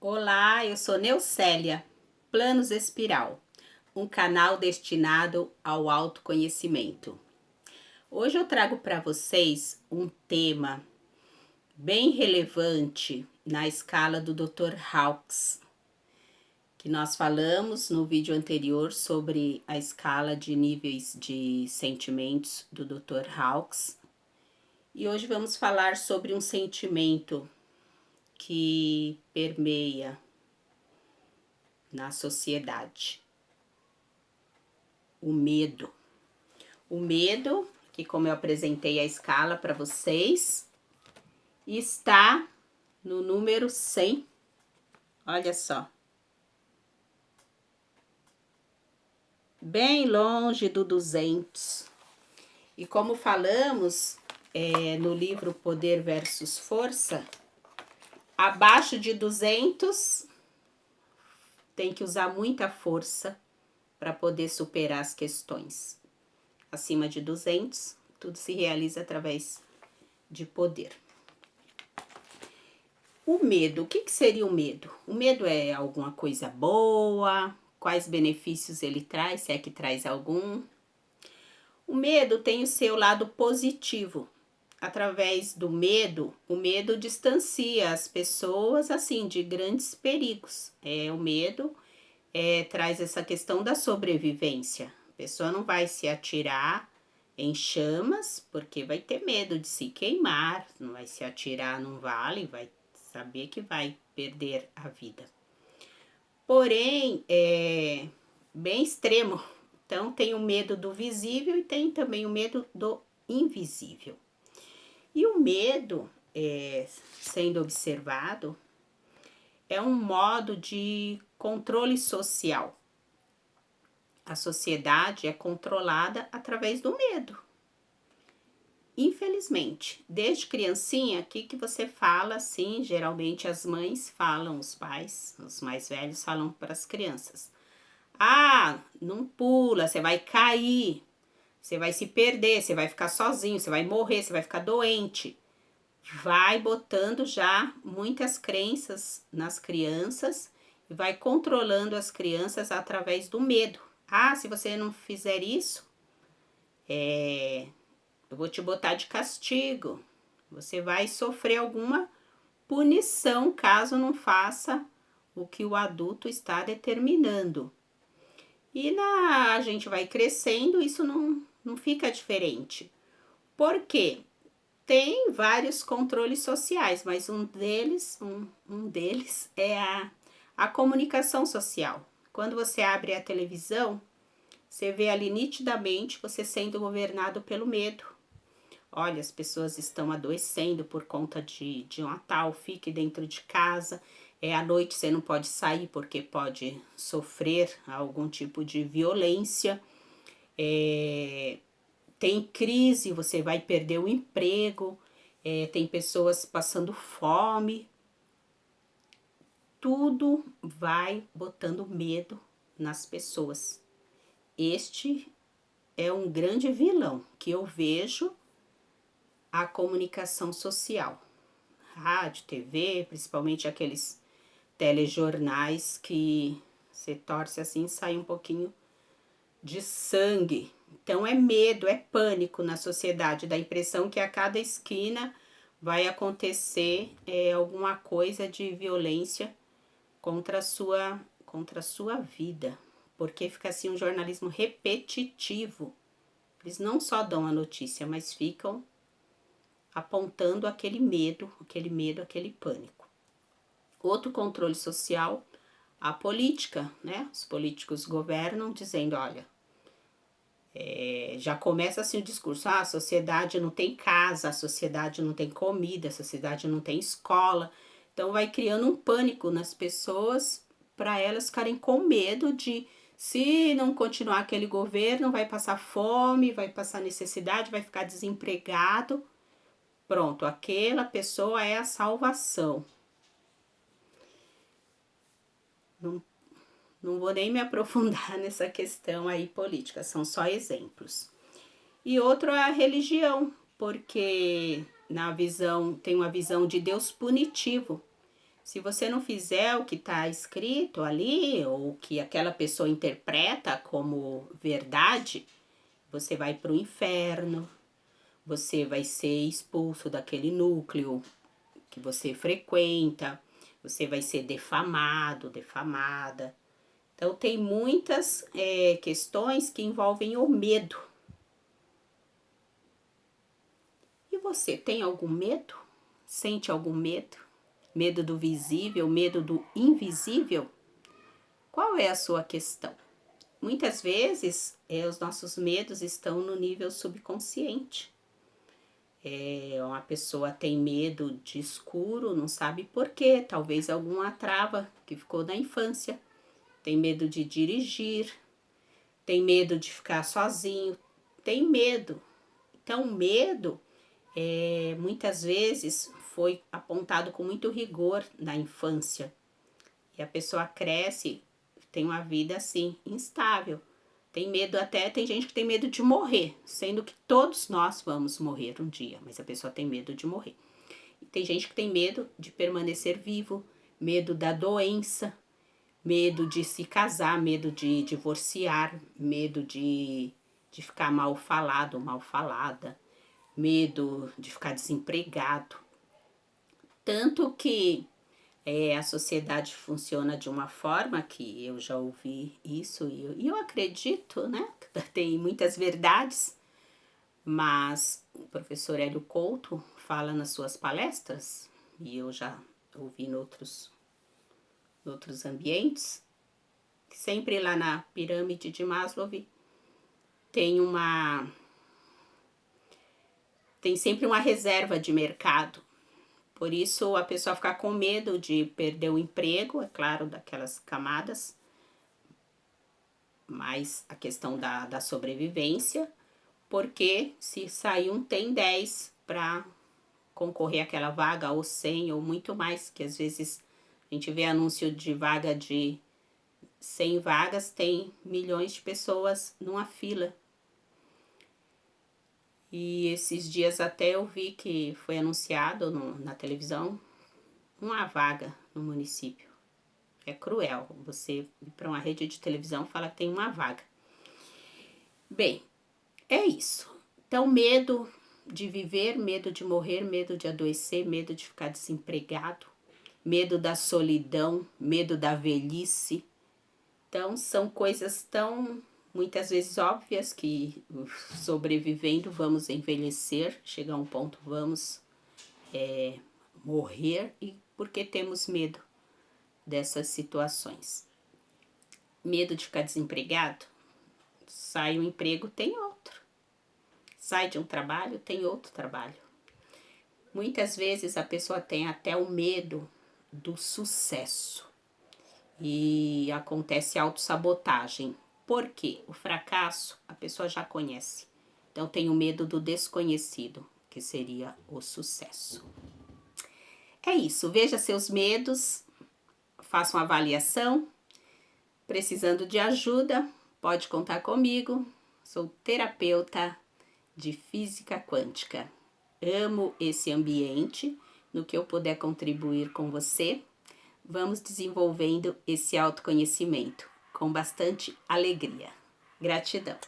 Olá, eu sou Neucélia, Planos Espiral, um canal destinado ao autoconhecimento. Hoje eu trago para vocês um tema bem relevante na escala do Dr. Hawkes, que nós falamos no vídeo anterior sobre a escala de níveis de sentimentos do Dr. Hawkes. E hoje vamos falar sobre um sentimento que permeia na sociedade. O medo. O medo, que como eu apresentei a escala para vocês, está no número 100. Olha só. Bem longe do 200. E como falamos no livro Poder versus Força, abaixo de 200 tem que usar muita força para poder superar as questões. Acima de 200, tudo se realiza através de poder. O medo, o que seria o medo? O medo é alguma coisa boa? Quais benefícios ele traz, se é que traz algum? O medo tem o seu lado positivo. Através do medo, o medo distancia as pessoas, assim, de grandes perigos. O medo traz essa questão da sobrevivência. A pessoa não vai se atirar em chamas, porque vai ter medo de se queimar, não vai se atirar num vale, vai saber que vai perder a vida. Porém, é bem extremo. Então, tem o medo do visível e tem também o medo do invisível. E o medo, sendo observado, é um modo de controle social. A sociedade é controlada através do medo. Infelizmente, desde criancinha, o que você fala assim? Geralmente as mães falam, os pais, os mais velhos falam para as crianças. Ah, não pula, você vai cair, você vai se perder, você vai ficar sozinho, você vai morrer, você vai ficar doente. Vai botando já muitas crenças nas crianças e vai controlando as crianças através do medo. Ah, se você não fizer isso, eu vou te botar de castigo. Você vai sofrer alguma punição caso não faça o que o adulto está determinando. E a gente vai crescendo, isso não fica diferente. Por quê? Tem vários controles sociais, mas um deles é a comunicação social. Quando você abre a televisão, você vê ali nitidamente você sendo governado pelo medo. Olha, as pessoas estão adoecendo por conta de um Natal, fique dentro de casa. À noite você não pode sair porque pode sofrer algum tipo de violência. Tem crise, você vai perder o emprego. Tem pessoas passando fome. Tudo vai botando medo nas pessoas. Este é um grande vilão que eu vejo a comunicação social. Rádio, TV, principalmente aqueles telejornais que você torce assim, sai um pouquinho de sangue. Então é medo, é pânico na sociedade, dá a impressão que a cada esquina vai acontecer alguma coisa de violência contra a sua vida, porque fica assim um jornalismo repetitivo. Eles não só dão a notícia, mas ficam apontando aquele medo, aquele pânico. Outro controle social, a política, né? Os políticos governam dizendo, olha, já começa assim o discurso, a sociedade não tem casa, a sociedade não tem comida, a sociedade não tem escola. Então vai criando um pânico nas pessoas para elas ficarem com medo de, se não continuar aquele governo, vai passar fome, vai passar necessidade, vai ficar desempregado. Pronto, aquela pessoa é a salvação. Não vou nem me aprofundar nessa questão aí política, são só exemplos. E outro é a religião, porque tem uma visão de Deus punitivo. Se você não fizer o que está escrito ali, ou que aquela pessoa interpreta como verdade, você vai para o inferno, você vai ser expulso daquele núcleo que você frequenta, você vai ser defamado, defamada. Então, tem muitas questões que envolvem o medo. E você tem algum medo? Sente algum medo? Medo do visível, medo do invisível? Qual é a sua questão? Muitas vezes, os nossos medos estão no nível subconsciente. Uma pessoa tem medo de escuro, não sabe por quê, talvez alguma trava que ficou na infância. Tem medo de dirigir, tem medo de ficar sozinho, tem medo. Então, o medo, muitas vezes, foi apontado com muito rigor na infância. E a pessoa cresce, tem uma vida assim, instável. Tem medo até, tem gente que tem medo de morrer, sendo que todos nós vamos morrer um dia, mas a pessoa tem medo de morrer. E tem gente que tem medo de permanecer vivo, medo da doença, medo de se casar, medo de divorciar, medo de ficar mal falado, mal falada, medo de ficar desempregado. Tanto que a sociedade funciona de uma forma que eu já ouvi isso e eu acredito, né? Tem muitas verdades, mas o professor Hélio Couto fala nas suas palestras, e eu já ouvi em outros ambientes, que sempre lá na pirâmide de Maslow tem sempre uma reserva de mercado. Por isso, a pessoa fica com medo de perder o emprego, é claro, daquelas camadas, mas a questão da sobrevivência, porque se sair um, tem 10 para concorrer àquela vaga, ou 100, ou muito mais, que às vezes a gente vê anúncio de vaga de 100 vagas, tem milhões de pessoas numa fila. E esses dias até eu vi que foi anunciado na televisão uma vaga no município. É cruel você ir para uma rede de televisão e falar que tem uma vaga. Bem, é isso. Então, medo de viver, medo de morrer, medo de adoecer, medo de ficar desempregado, medo da solidão, medo da velhice. Então, são coisas tão, muitas vezes, óbvias que sobrevivendo vamos envelhecer, chegar a um ponto vamos morrer, e porque temos medo dessas situações. Medo de ficar desempregado? Sai um emprego, tem outro. Sai de um trabalho, tem outro trabalho. Muitas vezes a pessoa tem até o medo do sucesso. E acontece autossabotagem. Por quê? O fracasso a pessoa já conhece. Então tem o medo do desconhecido, que seria o sucesso. É isso, veja seus medos, faça uma avaliação. Precisando de ajuda, pode contar comigo. Sou terapeuta de física quântica. Amo esse ambiente, no que eu puder contribuir com você. Vamos desenvolvendo esse autoconhecimento com bastante alegria. Gratidão.